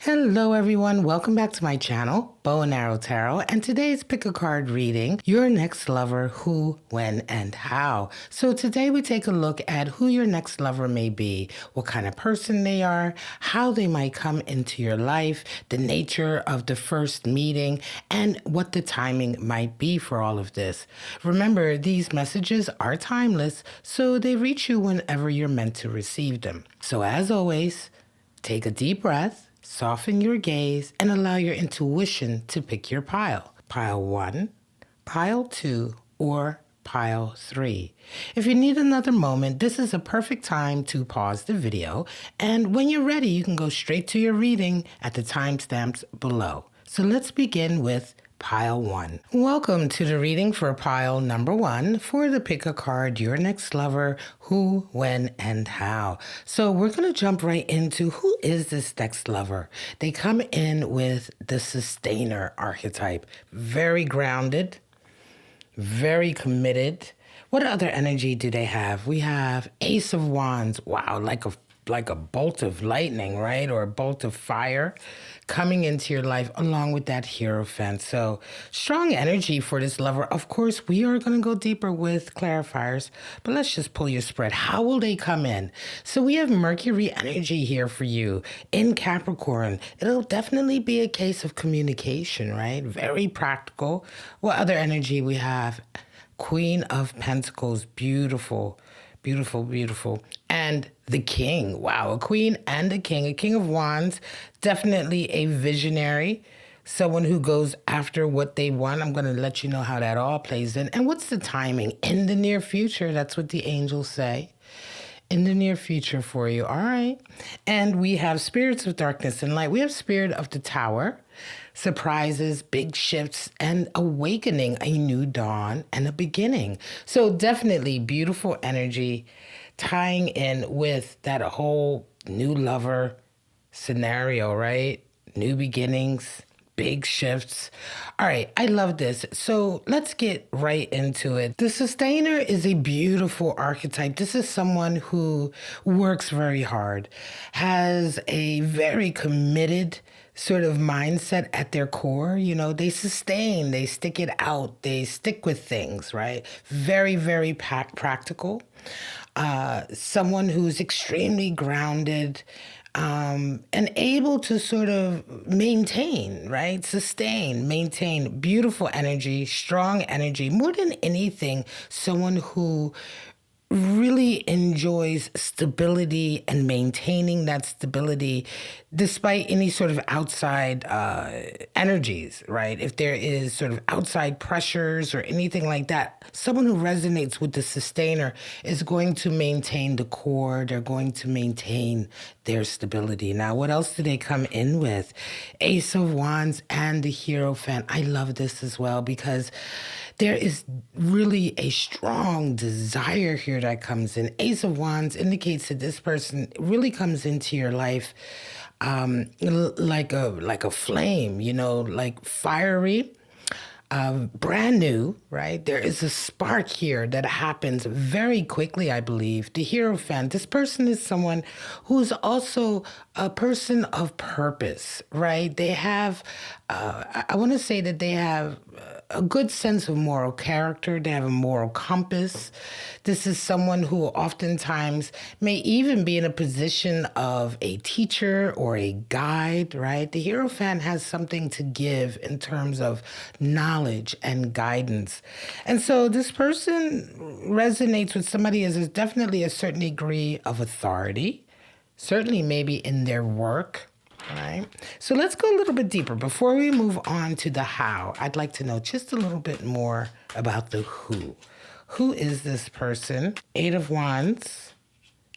Hello everyone, welcome back to my channel, Bow and Arrow Tarot, and today's pick a card reading, your next lover, who, when, and how. So today we take a look at who your next lover may be, what kind of person they are, how they might come into your life, the nature of the first meeting, and what the timing might be for all of this. Remember, these messages are timeless, so they reach you whenever you're meant to receive them. So as always, take a deep breath, soften your gaze, and allow your intuition to pick your pile. Pile 1, pile 2, or pile 3. If you need another moment, this is a perfect time to pause the video, and when you're ready, you can go straight to your reading at the timestamps below. So let's begin with Pile 1. Welcome to the reading for pile number 1 for the pick a card, your next lover, who, when, and how. So we're going to jump right into who is this next lover. They come in with the sustainer archetype. Very grounded, very committed. What other energy do they have? We have Ace of Wands. Wow, like a bolt of lightning, right? Or a bolt of fire coming into your life along with that Hierophant. So strong energy for this lover. Of course, we are going to go deeper with clarifiers, but let's just pull your spread. How will they come in? So we have Mercury energy here for you in Capricorn. It'll definitely be a case of communication, right? Very practical. What other energy we have? Queen of Pentacles. Beautiful. Beautiful, beautiful. And the king. Wow, a queen and a king of wands. Definitely a visionary. Someone who goes after what they want. I'm going to let you know how that all plays in. And what's the timing? In the near future. That's what the angels say. In the near future for you. All right. And we have spirits of darkness and light. We have spirit of the tower. Surprises, big shifts, and awakening, a new dawn and a beginning. So definitely beautiful energy tying in with that whole new lover scenario, right? New beginnings, big shifts. All right, I love this. So let's get right into it. The sustainer is a beautiful archetype. This is someone who works very hard, has a very committed sort of mindset at their core. You know, they sustain, they stick it out, they stick with things, right? Very, very practical. Someone who's extremely grounded, and able to sort of maintain, right? Sustain, maintain beautiful energy, strong energy. More than anything, someone who really enjoys stability and maintaining that stability despite any sort of outside energies, right? If there is sort of outside pressures or anything like that, someone who resonates with the sustainer is going to maintain the core. They're going to maintain their stability. Now, what else do they come in with? Ace of Wands and the Hierophant. I love this as well because there is really a strong desire here that comes in. Ace of Wands indicates that this person really comes into your life like a flame, you know, like fiery, brand new, right? There is a spark here that happens very quickly, I believe. The Hierophant, this person is someone who's also a person of purpose, right? They have, I want to say that they have a good sense of moral character. They have a moral compass. This is someone who oftentimes may even be in a position of a teacher or a guide, right? The Hierophant has something to give in terms of knowledge and guidance. And so this person resonates with somebody as there's definitely a certain degree of authority, certainly maybe in their work. All right. So let's go a little bit deeper. Before we move on to the how, I'd like to know just a little bit more about the who. Who is this person? Eight of Wands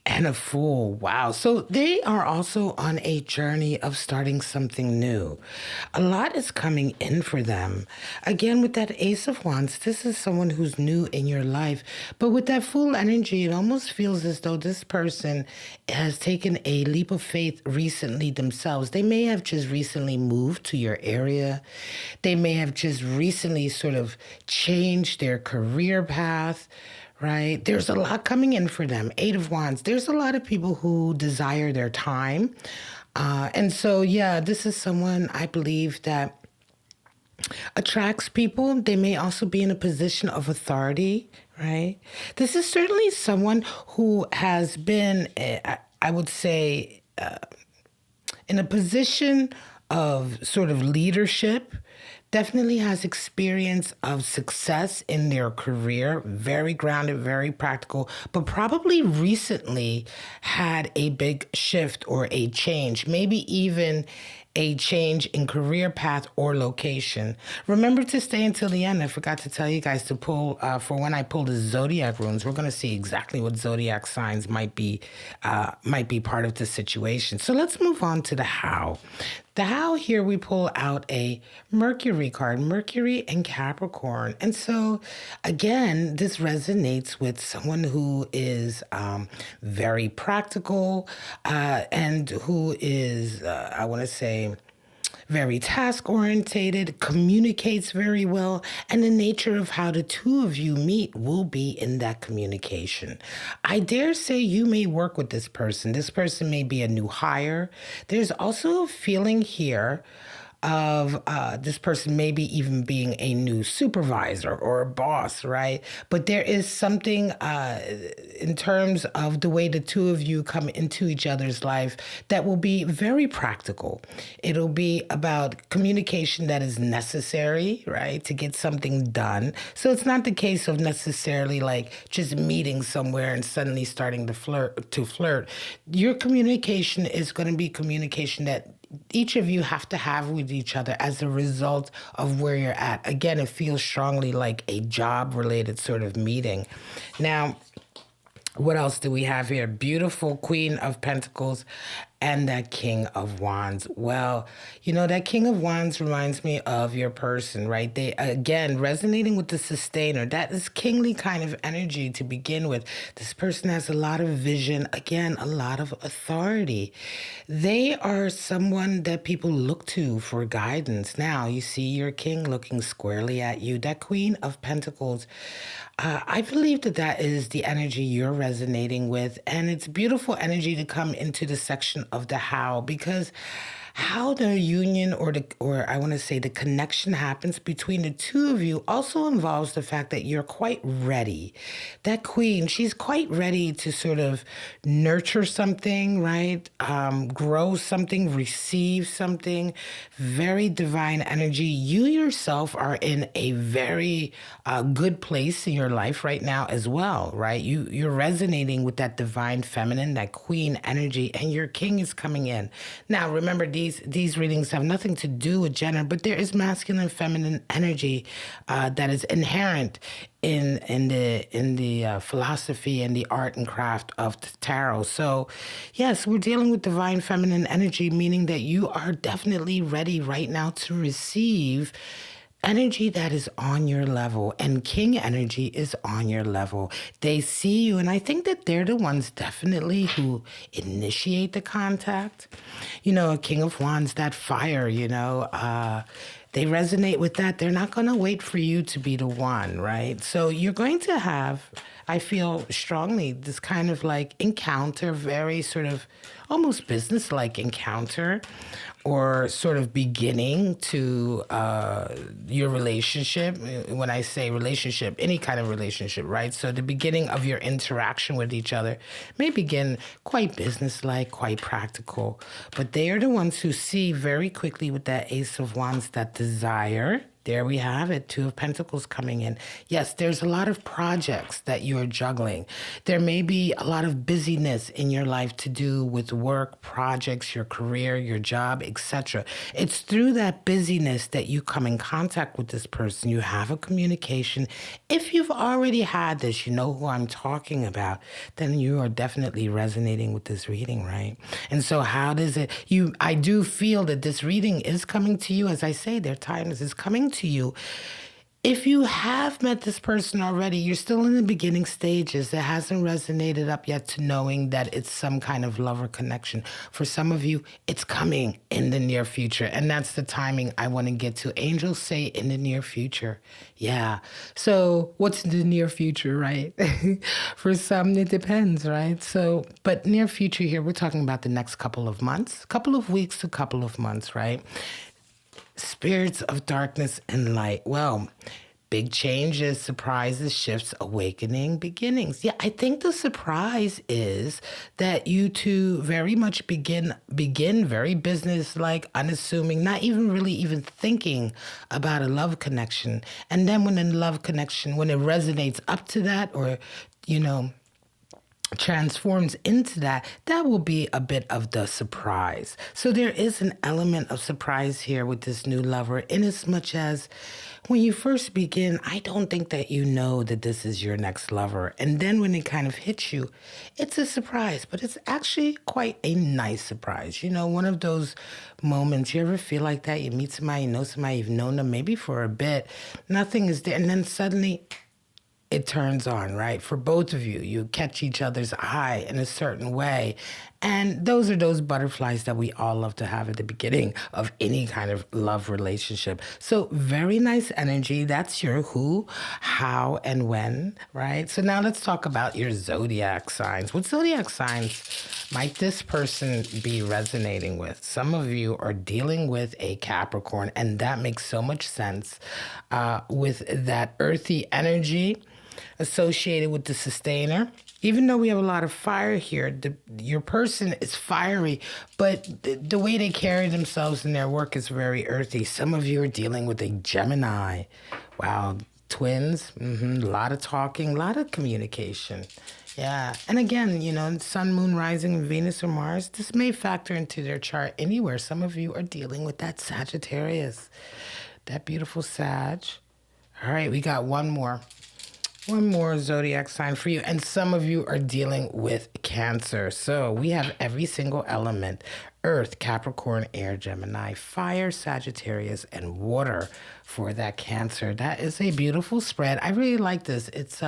and a Fool. Wow. So they are also on a journey of starting something new. A lot is coming in for them. Again, with that Ace of Wands, this is someone who's new in your life. But with that Fool energy, it almost feels as though this person has taken a leap of faith recently themselves. They may have just recently moved to your area. They may have just recently sort of changed their career path. Right? There's a lot coming in for them. Eight of Wands. There's a lot of people who desire their time. And so, yeah, this is someone I believe that attracts people. They may also be in a position of authority, right? This is certainly someone who has been, I would say, in a position of sort of leadership, definitely has experience of success in their career, very grounded, very practical, but probably recently had a big shift or a change, maybe even a change in career path or location. Remember to stay until the end. I forgot to tell you guys to pull for when I pull the zodiac runes. We're going to see exactly what zodiac signs might be part of the situation. So let's move on to the how. The how here we pull out a Mercury card, Mercury and Capricorn. And so again, this resonates with someone who is very practical and who is, I want to say, very task orientated, communicates very well, and the nature of how the two of you meet will be in that communication. I dare say you may work with this person. This person may be a new hire. There's also a feeling here of this person maybe even being a new supervisor or a boss, right? But there is something in terms of the way the two of you come into each other's life that will be very practical. It'll be about communication that is necessary, right, to get something done. So it's not the case of necessarily like just meeting somewhere and suddenly starting to flirt. Your communication is going to be communication that each of you have to have with each other as a result of where you're at. Again, it feels strongly like a job-related sort of meeting. Now, what else do we have here? Beautiful Queen of Pentacles and that King of Wands. Well, you know, that King of Wands reminds me of your person, right? They, again, resonating with the sustainer. That is kingly kind of energy to begin with. This person has a lot of vision, again, a lot of authority. They are someone that people look to for guidance. Now, you see your king looking squarely at you. That Queen of Pentacles, I believe that that is the energy you're resonating with. And it's beautiful energy to come into the section of the how, because how the union or I want to say the connection happens between the two of you also involves the fact that you're quite ready. That queen, she's quite ready to sort of nurture something, right? Grow something, receive something. Very divine energy. You yourself are in a very good place in your life right now as well, right? You're resonating with that divine feminine, that queen energy, and your king is coming in. Now, remember, these readings have nothing to do with gender, but there is masculine, feminine energy that is inherent in the philosophy and the art and craft of the tarot. So, yes, we're dealing with divine feminine energy, meaning that you are definitely ready right now to receive energy that is on your level, and king energy is on your level. They see you, and I think that they're the ones definitely who initiate the contact. You know, a king of wands, that fire, they resonate with that. They're not going to wait for you to be the one, right? So you're going to have, I feel strongly, this kind of like encounter, very sort of almost business-like encounter, or sort of beginning to your relationship. When I say relationship, any kind of relationship, right? So the beginning of your interaction with each other may begin quite business-like, quite practical. But they are the ones who see very quickly with that Ace of Wands, that desire. There we have it, Two of Pentacles coming in. Yes, there's a lot of projects that you're juggling. There may be a lot of busyness in your life to do with work, projects, your career, your job, etc. It's through that busyness that you come in contact with this person. You have a communication. If you've already had this, you know who I'm talking about, then you are definitely resonating with this reading, right? And so how does it, I do feel that this reading is coming to you. As I say, their time is coming to you If you have met this person already, you're still in the beginning stages. It hasn't resonated up yet to knowing that it's some kind of lover connection. For some of you, it's coming in the near future. And that's the timing I want to get to. Angels say in the near future. Yeah. So what's the near future, right? For some, it depends, right? So, but near future here, we're talking about the next couple of months, couple of weeks to couple of months, right? Spirits of darkness and light. Well, big changes, surprises, shifts, awakening, beginnings. Yeah, I think the surprise is that you two very much begin very business-like, unassuming, not even really even thinking about a love connection. And then when a love connection, when it resonates up to that, or, transforms into that, that will be a bit of the surprise. So there is an element of surprise here with this new lover, in as much as when you first begin, I don't think that you know that this is your next lover. And then when it kind of hits you, it's a surprise, but it's actually quite a nice surprise. One of those moments, you ever feel like that? You meet somebody, you know somebody, you've known them maybe for a bit, nothing is there, and then suddenly it turns on, right? For both of you, you catch each other's eye in a certain way. And those are those butterflies that we all love to have at the beginning of any kind of love relationship. So very nice energy. That's your who, how, and when, right? So now let's talk about your zodiac signs. What zodiac signs might this person be resonating with? Some of you are dealing with a Capricorn, and that makes so much sense with that earthy energy associated with the sustainer. Even though we have a lot of fire here, your person is fiery, but the way they carry themselves in their work is very earthy. Some of you are dealing with a Gemini. Wow, twins, a lot of talking, a lot of communication. Yeah, and again, sun, moon, rising, Venus or Mars, this may factor into their chart anywhere. Some of you are dealing with that Sagittarius, that beautiful Sag. All right, we got one more zodiac sign for you. And some of you are dealing with Cancer. So we have every single element: Earth, Capricorn, Air, Gemini, Fire, Sagittarius, and Water for that Cancer. That is a beautiful spread. I really like this. It's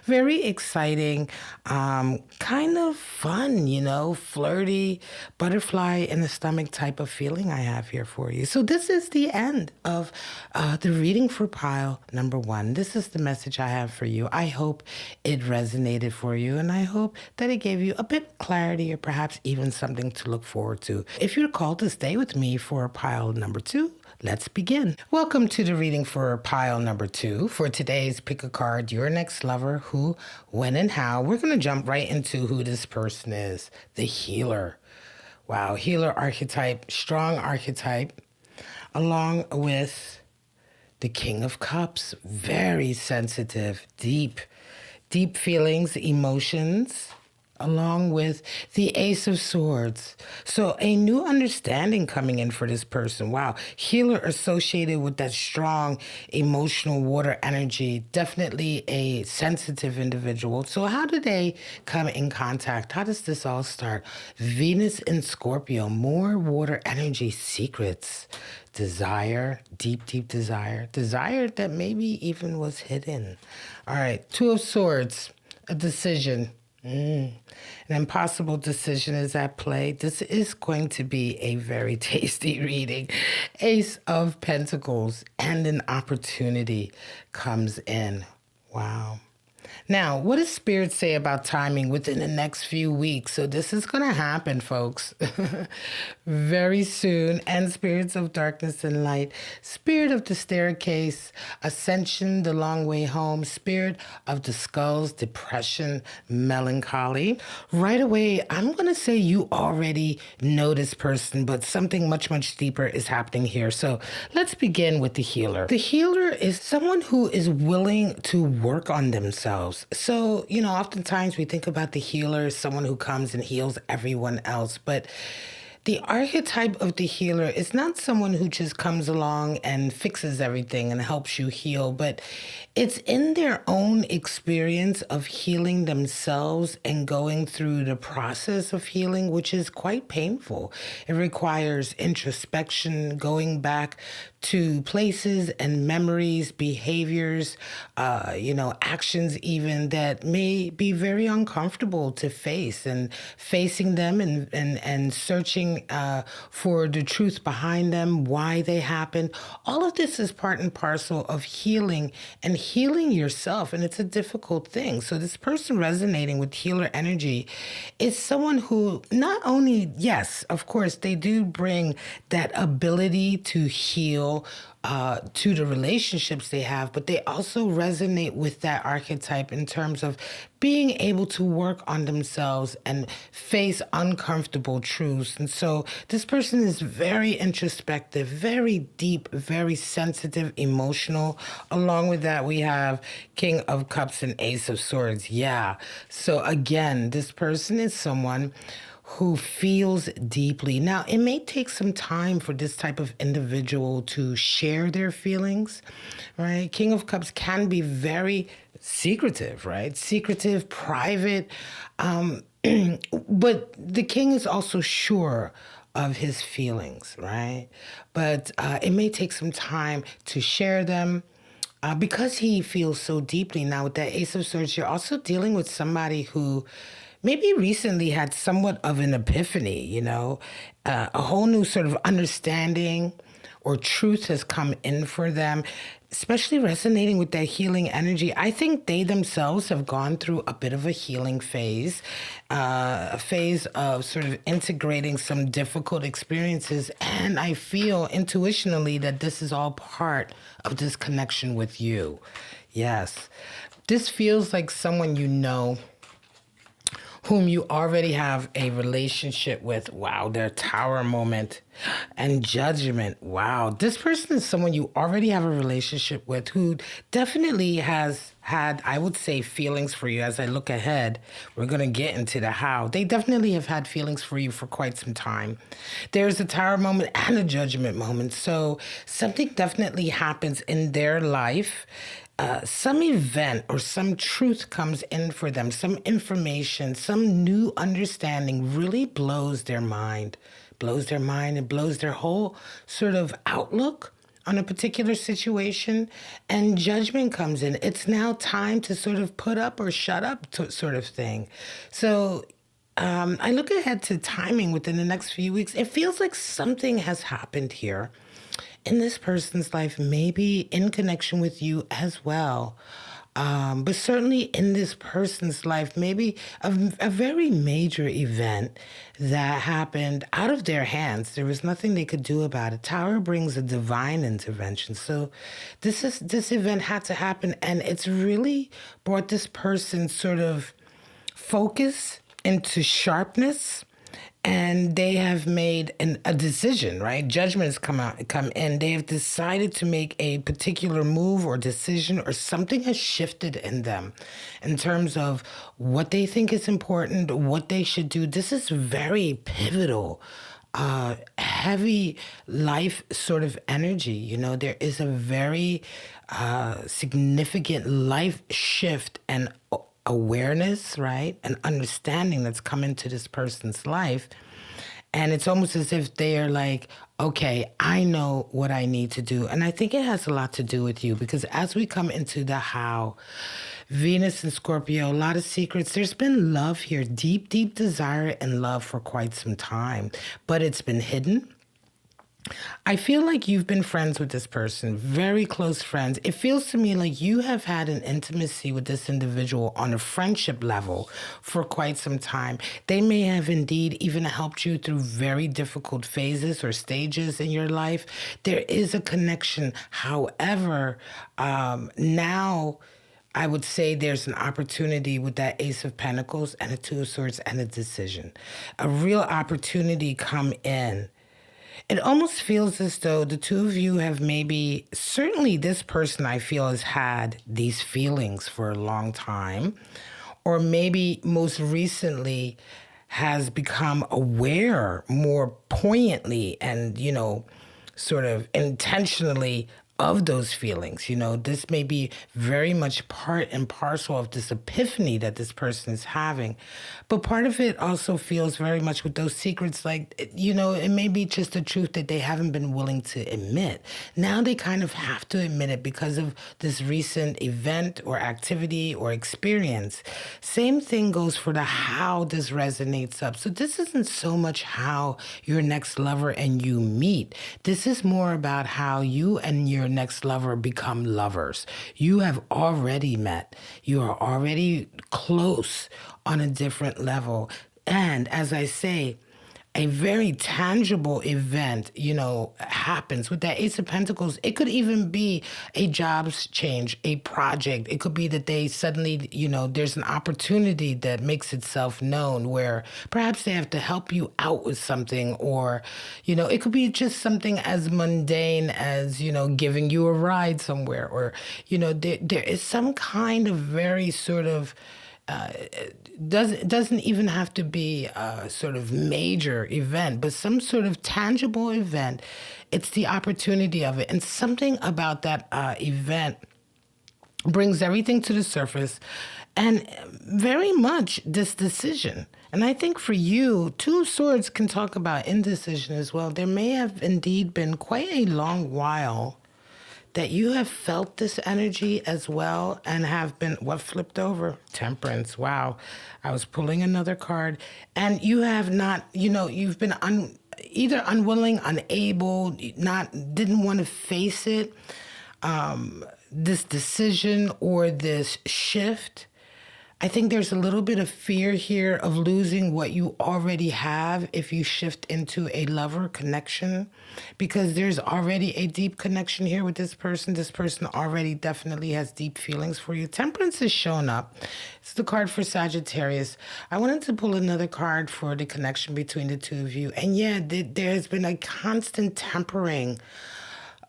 very exciting, kind of fun, flirty, butterfly in the stomach type of feeling I have here for you. So this is the end of the reading for pile number 1. This is the message I have for you. I hope it resonated for you, and I hope that it gave you a bit clarity, or perhaps even something to look forward to. If you're called to stay with me for pile number 2, let's begin. Welcome to the reading for pile number 2. For today's pick a card, your next lover, who, when, and how. We're going to jump right into who this person is. The healer. Wow, healer archetype, strong archetype, along with the King of Cups. Very sensitive, deep feelings, emotions, along with the Ace of Swords. So a new understanding coming in for this person. Wow. Healer associated with that strong emotional water energy. Definitely a sensitive individual. So how do they come in contact? How does this all start? Venus in Scorpio. More water energy, secrets, desire, deep desire. Desire that maybe even was hidden. All right. Two of Swords. A decision. An impossible decision is at play. This is going to be a very tasty reading. Ace of Pentacles, and an opportunity comes in. Wow. Now, what does Spirit say about timing within the next few weeks? So this is going to happen, folks, very soon. And spirits of darkness and light, spirit of the staircase, ascension, the long way home, spirit of the skulls, depression, melancholy. Right away, I'm going to say you already know this person, but something much deeper is happening here. So let's begin with the healer. The healer is someone who is willing to work on themselves. So, oftentimes we think about the healer as someone who comes and heals everyone else, but The archetype of the healer is not someone who just comes along and fixes everything and helps you heal, but it's in their own experience of healing themselves and going through the process of healing, which is quite painful. It requires introspection, going back to places and memories, behaviors, actions even that may be very uncomfortable to face, and facing them and searching for the truth behind them, why they happen. All of this is part and parcel of healing and healing yourself, and it's a difficult thing. So this person resonating with healer energy is someone who not only, yes, of course, they do bring that ability to heal to the relationships they have, but they also resonate with that archetype in terms of being able to work on themselves and face uncomfortable truths. And so this person is very introspective, very deep, very sensitive, emotional. Along with that, we have King of Cups and Ace of Swords. Yeah. So again, this person is someone who feels deeply. Now, it may take some time for this type of individual to share their feelings, right? King of Cups can be very secretive, right? Secretive, private. But the king is also sure of his feelings, right? But it may take some time to share them. Because he feels so deeply. Now, with that Ace of Swords, you're also dealing with somebody who maybe recently had somewhat of an epiphany, a whole new sort of understanding or truth has come in for them, especially resonating with that healing energy. I think they themselves have gone through a bit of a healing phase, a phase of sort of integrating some difficult experiences. And I feel intuitionally that this is all part of this connection with you. Yes. This feels like someone you know, whom you already have a relationship with. Wow, their tower moment and judgment. Wow, this person is someone you already have a relationship with who definitely has had, I would say, feelings for you. As I look ahead, we're going to get into the how. They definitely have had feelings for you for quite some time. There's a tower moment and a judgment moment. So something definitely happens in their life. Some event or some truth comes in for them, some information, some new understanding really blows their mind, and blows their whole sort of outlook on a particular situation, and judgment comes in. It's now time to sort of put up or shut up sort of thing. So I look ahead to timing within the next few weeks. It feels like something has happened here in this person's life, maybe in connection with you as well. But certainly in this person's life, maybe a very major event that happened out of their hands. There was nothing they could do about it. Tower brings a divine intervention. So this event had to happen, and it's really brought this person sort of focus into sharpness, and they have made a decision, right? Judgment has come in. They have decided to make a particular move or decision, or something has shifted in them in terms of what they think is important, what they should do. This is very pivotal, heavy life sort of energy. There is a very significant life shift and awareness, right? And understanding that's come into this person's life. And it's almost as if they're like, okay, I know what I need to do. And I think it has a lot to do with you, because as we come into the how, Venus and Scorpio, a lot of secrets. There's been love here, deep, deep desire and love for quite some time, but it's been hidden. I feel like you've been friends with this person, very close friends. It feels to me like you have had an intimacy with this individual on a friendship level for quite some time. They may have indeed even helped you through very difficult phases or stages in your life. There is a connection. However, now I would say there's an opportunity with that Ace of Pentacles and a Two of Swords and a decision. A real opportunity come in. It almost feels as though the two of you have maybe, certainly this person I feel has had these feelings for a long time, or maybe most recently has become aware more poignantly and, sort of intentionally of those feelings. This may be very much part and parcel of this epiphany that this person is having. But part of it also feels very much with those secrets, like, it may be just a truth that they haven't been willing to admit. Now they kind of have to admit it because of this recent event or activity or experience. Same thing goes for the how this resonates up. So this isn't so much how your next lover and you meet. This is more about how you and your next lover become lovers. You have already met. You are already close on a different level. And as I say, a very tangible event, happens with that Ace of Pentacles. It could even be a jobs change, a project. It could be that they suddenly, there's an opportunity that makes itself known where perhaps they have to help you out with something, or, it could be just something as mundane as, giving you a ride somewhere, or, there is some kind of very sort of doesn't even have to be a sort of major event, but some sort of tangible event. It's the opportunity of it. And something about that event brings everything to the surface, and very much this decision. And I think for you, Two of Swords can talk about indecision as well. There may have indeed been quite a long while that you have felt this energy as well and have been, what flipped over? Temperance. Wow. I was pulling another card. And you have not, you've been either unwilling, unable, didn't want to face it, this decision or this shift. I think there's a little bit of fear here of losing what you already have if you shift into a lover connection, because there's already a deep connection here with this person. This person already definitely has deep feelings for you. Temperance is shown up. It's the card for Sagittarius. I wanted to pull another card for the connection between the two of you. And yeah, there's been a constant tempering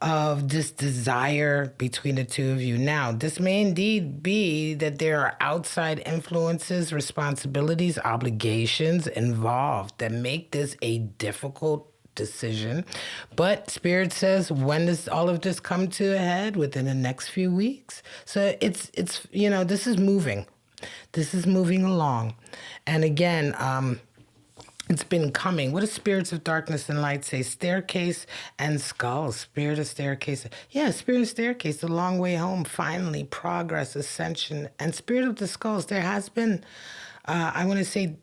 of this desire between the two of you. Now, this may indeed be that there are outside influences, responsibilities, obligations involved that make this a difficult decision. But Spirit says, when does all of this come to a head? Within the next few weeks. So it's this is moving. This is moving along. And again, it's been coming. What does Spirits of Darkness and Light say? Staircase and Skulls. Spirit of Staircase. Yeah, Spirit of Staircase, the long way home. Finally, progress, ascension. And Spirit of the Skulls, there has been, I want to say,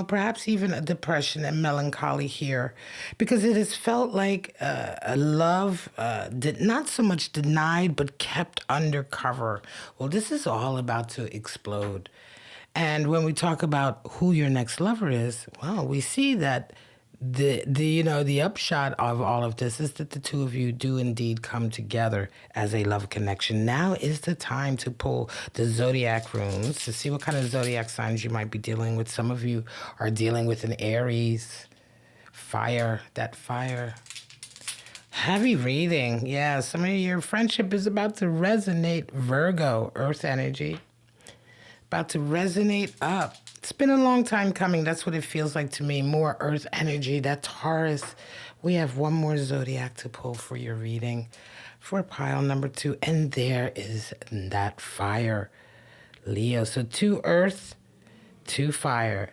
perhaps even a depression and melancholy here. Because it has felt like a love not so much denied, but kept undercover. Well, this is all about to explode. And when we talk about who your next lover is, well, we see that the upshot of all of this is that the two of you do indeed come together as a love connection. Now is the time to pull the zodiac runes to see what kind of zodiac signs you might be dealing with. Some of you are dealing with an Aries, fire, that fire. Heavy reading. Yeah, some of your friendship is about to resonate. Virgo, earth energy. About to resonate up. It's been a long time coming. That's what it feels like to me. More earth energy. That Taurus. We have one more zodiac to pull for your reading for pile number 2. And there is that fire. Leo. So 2 earth, 2 fire.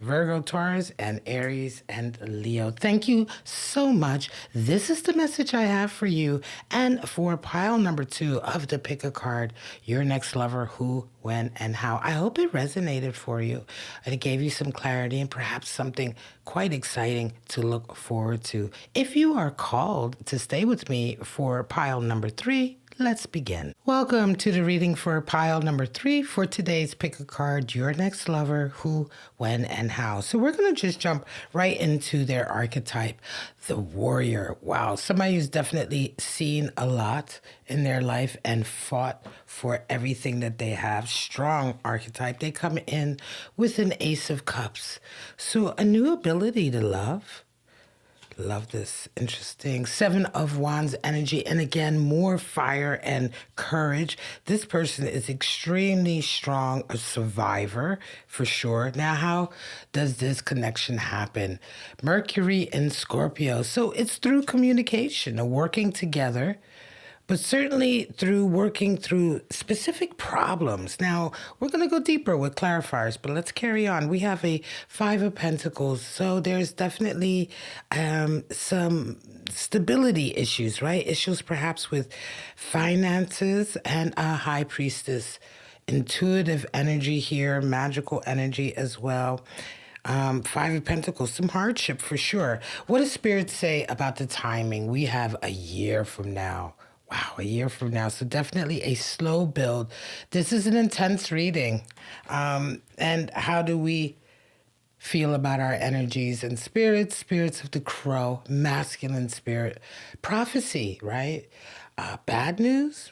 Virgo, Taurus, and Aries, and Leo. Thank you so much. This is the message I have for you. And for pile number 2 of the Pick a Card, your next lover, who, when, and how. I hope it resonated for you. And it gave you some clarity and perhaps something quite exciting to look forward to. If you are called to stay with me for pile number 3, let's begin. Welcome to the reading for pile number 3 for today's Pick a Card, your next lover, who, when, and how. So we're going to just jump right into their archetype, the warrior. Wow, somebody who's definitely seen a lot in their life and fought for everything that they have. Strong archetype. They come in with an Ace of Cups. So a new ability to love. Love this. Interesting. Seven of Wands energy. And again, more fire and courage. This person is extremely strong, a survivor for sure. Now, how does this connection happen? Mercury in Scorpio. So it's through communication, working together, but certainly through working through specific problems. Now, we're going to go deeper with clarifiers, but let's carry on. We have a Five of Pentacles, so there's definitely some stability issues, right? Issues perhaps with finances, and a High Priestess. Intuitive energy here, magical energy as well. Five of Pentacles, some hardship for sure. What does Spirit say about the timing? We have a year from now. Wow, a year from now. So definitely a slow build. This is an intense reading. And how do we feel about our energies and spirits? Spirits of the crow, masculine spirit. Prophecy, right? Bad news?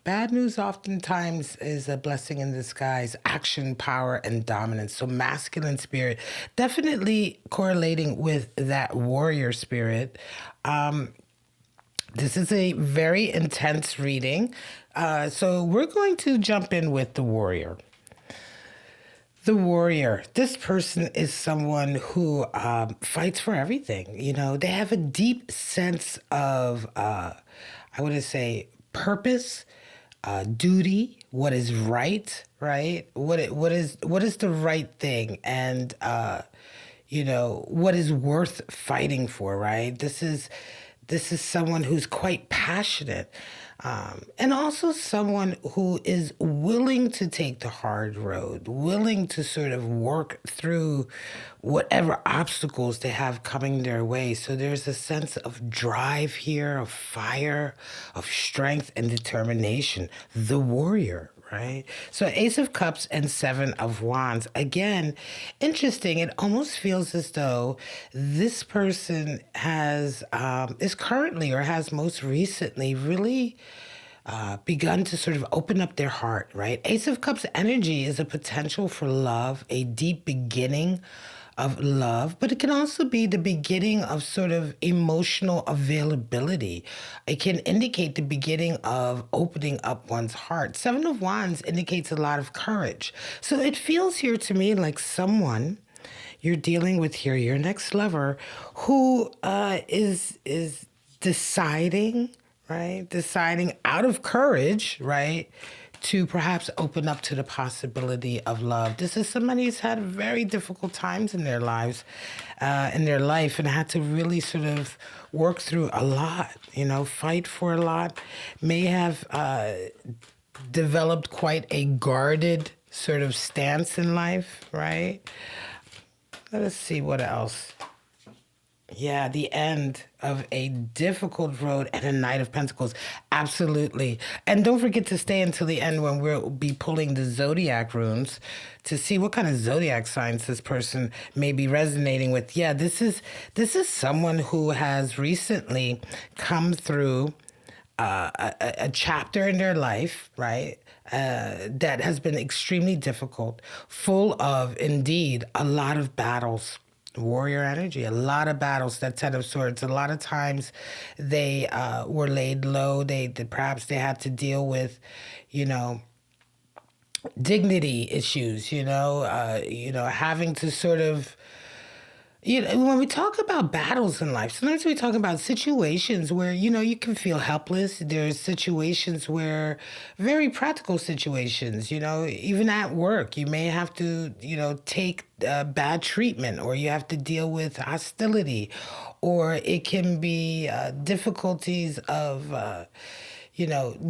Bad news oftentimes is a blessing in disguise. Action, power, and dominance. So masculine spirit, definitely correlating with that warrior spirit. This is a very intense reading. So we're going to jump in with the warrior. The warrior. This person is someone who fights for everything. You know, they have a deep sense of, I would say, purpose, duty, what is right, right? What is the right thing, and what is worth fighting for, right? This is someone who's quite passionate, and also someone who is willing to take the hard road, willing to sort of work through whatever obstacles they have coming their way. So there's a sense of drive here, of fire, of strength and determination. The warrior. Right? So Ace of Cups and Seven of Wands. Again, interesting. It almost feels as though this person is currently or has most recently really begun to sort of open up their heart, right? Ace of Cups energy is a potential for love, a deep beginning of love, but it can also be the beginning of sort of emotional availability. It can indicate the beginning of opening up one's heart. Seven of Wands indicates a lot of courage. So it feels here to me like someone you're dealing with here, your next lover, who is deciding, right? Deciding out of courage, right? To perhaps open up to the possibility of love. This is somebody who's had very difficult times in their lives, in their life, and had to really sort of work through a lot, fight for a lot, may have developed quite a guarded sort of stance in life, right? Let us see what else. Yeah, the end of a difficult road and a Knight of Pentacles. Absolutely. And don't forget to stay until the end when we'll be pulling the zodiac runes to see what kind of zodiac signs this person may be resonating with. Yeah, this is someone who has recently come through a chapter in their life, right? That has been extremely difficult, full of, indeed, a lot of battles. Warrior energy, a lot of battles, that Ten of Swords. A lot of times they were laid low. Perhaps they had to deal with, dignity issues, having to sort of, when we talk about battles in life, sometimes we talk about situations where, you can feel helpless. There's situations where, very practical situations, even at work, you may have to, take bad treatment, or you have to deal with hostility, or it can be difficulties of,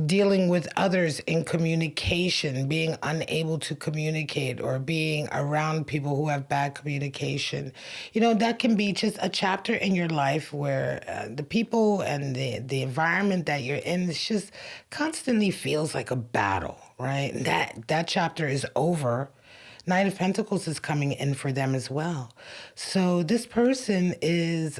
dealing with others in communication, being unable to communicate, or being around people who have bad communication. That can be just a chapter in your life where the people and the environment that you're in, it's just constantly feels like a battle, right? That chapter is over. Knight of Pentacles is coming in for them as well. So this person is...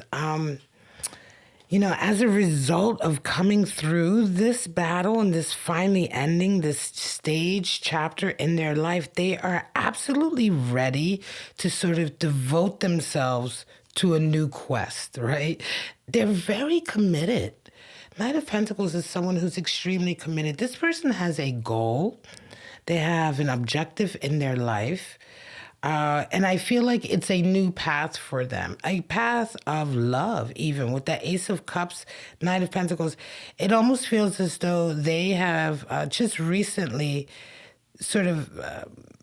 as a result of coming through this battle and this finally ending this stage chapter in their life, they are absolutely ready to sort of devote themselves to a new quest, right? They're very committed. Knight of Pentacles is someone who's extremely committed. This person has a goal. They have an objective in their life. And I feel like it's a new path for them, a path of love, even with that Ace of Cups, Knight of Pentacles. It almost feels as though they have just recently sort of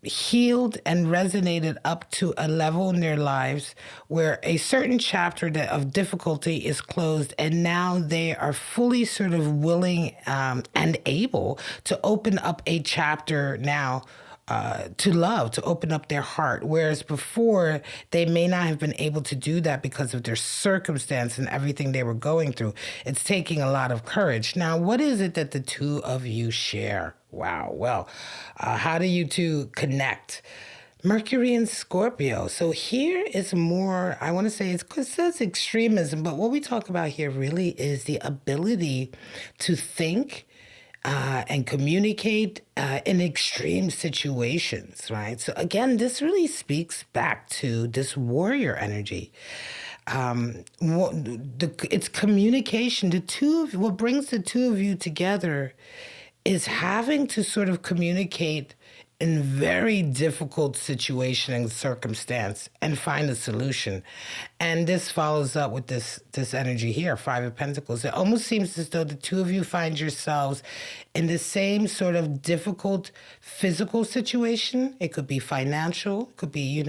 healed and resonated up to a level in their lives where a certain chapter of difficulty is closed, and now they are fully sort of willing and able to open up a chapter now to love, to open up their heart. Whereas before, they may not have been able to do that because of their circumstance and everything they were going through. It's taking a lot of courage. Now, what is it that the two of you share? Wow. Well, how do you two connect? Mercury and Scorpio. So here is more, I want to say it says extremism, but what we talk about here really is the ability to think and communicate in extreme situations, right? So again, this really speaks back to this warrior energy. It's communication. What brings the two of you together is having to sort of communicate in very difficult situation and circumstance and find a solution. And this follows up with this energy here, Five of Pentacles. It almost seems as though the two of you find yourselves in the same sort of difficult physical situation. It could be financial, it could be,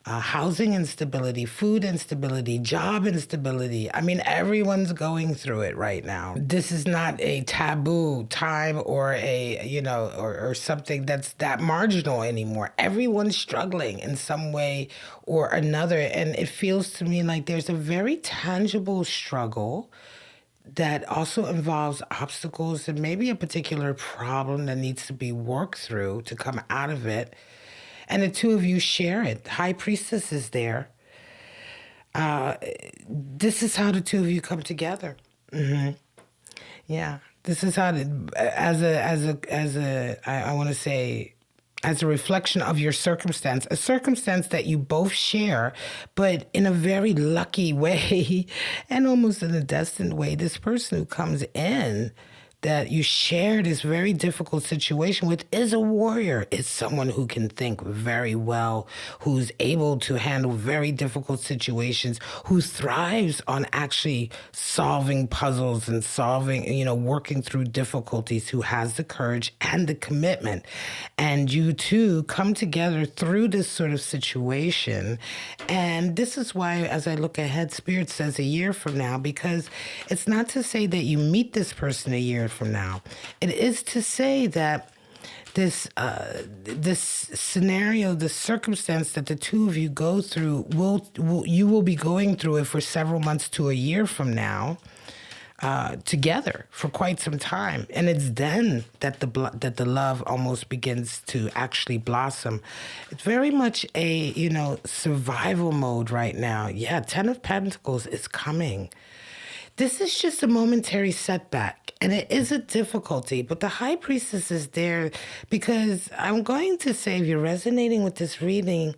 housing instability, food instability, job instability. I mean, everyone's going through it right now. This is not a taboo time or or something that's that marginal anymore. Everyone's struggling in some way or another. And it feels to me like there's a very tangible struggle that also involves obstacles and maybe a particular problem that needs to be worked through to come out of it. And the two of you share it. High Priestess is there. This is how the two of you come together. Mm-hmm. Yeah, this is how I want to say, as a reflection of your circumstance, a circumstance that you both share, but in a very lucky way and almost in a destined way. This person who comes in that you share this very difficult situation with is a warrior. It's someone who can think very well, who's able to handle very difficult situations, who thrives on actually solving puzzles and working through difficulties, who has the courage and the commitment. And you two come together through this sort of situation. And this is why, as I look ahead, Spirit says a year from now, because it's not to say that you meet this person a year from now. It is to say that this scenario, the circumstance that the two of you go through, you will be going through it for several months to a year from now, together for quite some time. And it's then that the love almost begins to actually blossom. It's very much a survival mode right now. Yeah, Ten of Pentacles is coming. This is just a momentary setback, and it is a difficulty, but the High Priestess is there because I'm going to say, if you're resonating with this reading,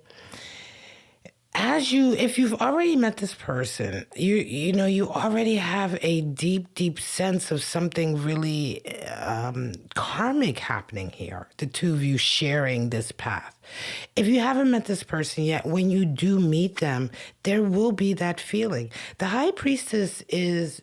if you've already met this person, you already have a deep sense of something really karmic happening here, the two of you sharing this path. If you haven't met this person yet, when you do meet them, there will be that feeling. The High Priestess is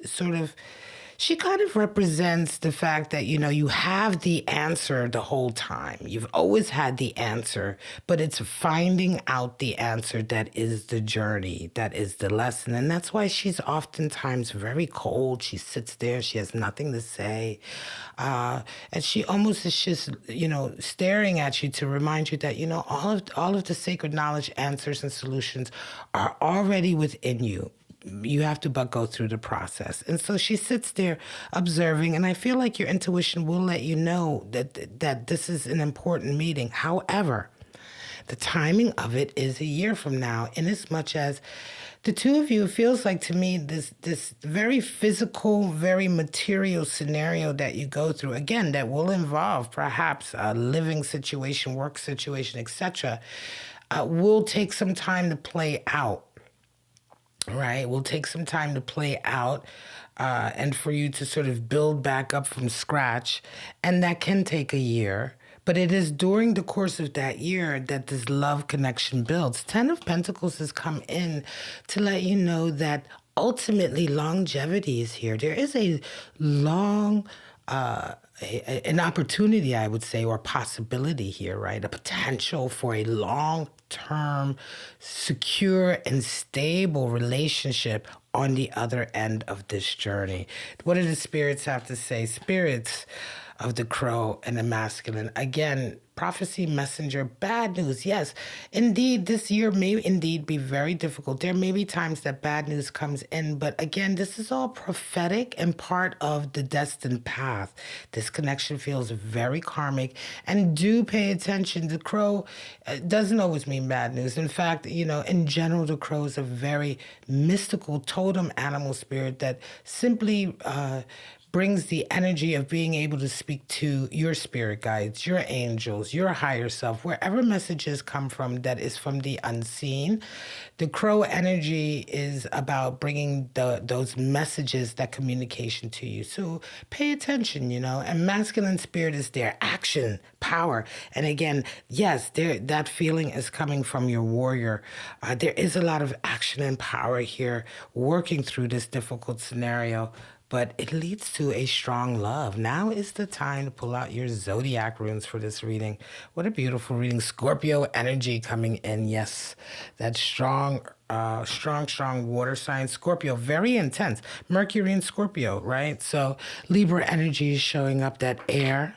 she kind of represents the fact that, you have the answer the whole time. You've always had the answer, but it's finding out the answer that is the journey, that is the lesson. And that's why she's oftentimes very cold. She sits there, she has nothing to say. And she almost is just, staring at you to remind you that, all of the sacred knowledge, answers, and solutions are already within you. You have to but go through the process. And so she sits there observing, and I feel like your intuition will let you know that this is an important meeting. However, the timing of it is a year from now, in as much as the two of you, it feels like to me this very physical, very material scenario that you go through, again, that will involve perhaps a living situation, work situation, etc., will take some time to play out. right, will take some time to play out and for you to sort of build back up from scratch. And that can take a year. But it is during the course of that year that this love connection builds. Ten of Pentacles has come in to let you know that ultimately longevity is here. There is a long an opportunity, I would say, or possibility here, right? A potential for a long term, secure, and stable relationship on the other end of this journey. What do the spirits have to say? Spirits of the crow and the masculine. Again, prophecy messenger, bad news. Yes, indeed, this year may indeed be very difficult. There may be times that bad news comes in, but again, this is all prophetic and part of the destined path. This connection feels very karmic, and do pay attention. The crow doesn't always mean bad news. In fact, in general, the crow is a very mystical totem animal spirit that simply brings the energy of being able to speak to your spirit guides, your angels, your higher self, wherever messages come from that is from the unseen. The crow energy is about bringing those messages, that communication to you. So pay attention, and masculine spirit is their action, power. And again, yes, that feeling is coming from your warrior. There is a lot of action and power here working through this difficult scenario, but it leads to a strong love. Now is the time to pull out your zodiac runes for this reading. What a beautiful reading. Scorpio energy coming in. Yes, that strong water sign. Scorpio, very intense. Mercury in Scorpio, right? So Libra energy is showing up, that air,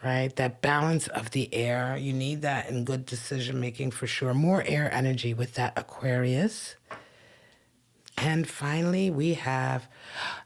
right? That balance of the air. You need that in good decision making for sure. More air energy with that Aquarius. And finally, we have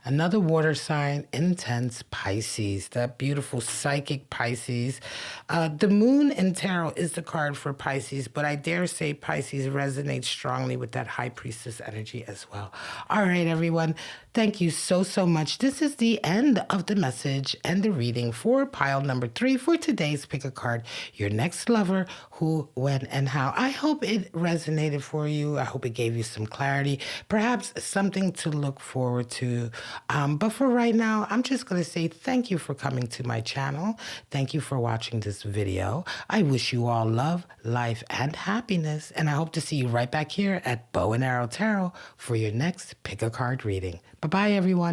another water sign, intense Pisces, that beautiful psychic Pisces. The moon in tarot is the card for Pisces, but I dare say Pisces resonates strongly with that high priestess energy as well. All right, everyone. Thank you so, so much. This is the end of the message and the reading for pile number 3 for today's Pick a Card, Your Next Lover, Who, When, and How. I hope it resonated for you. I hope it gave you some clarity, perhaps something to look forward to. But for right now, I'm just going to say thank you for coming to my channel. Thank you for watching this video. I wish you all love, life, and happiness. And I hope to see you right back here at Bow and Arrow Tarot for your next Pick a Card reading. Bye-bye, everyone.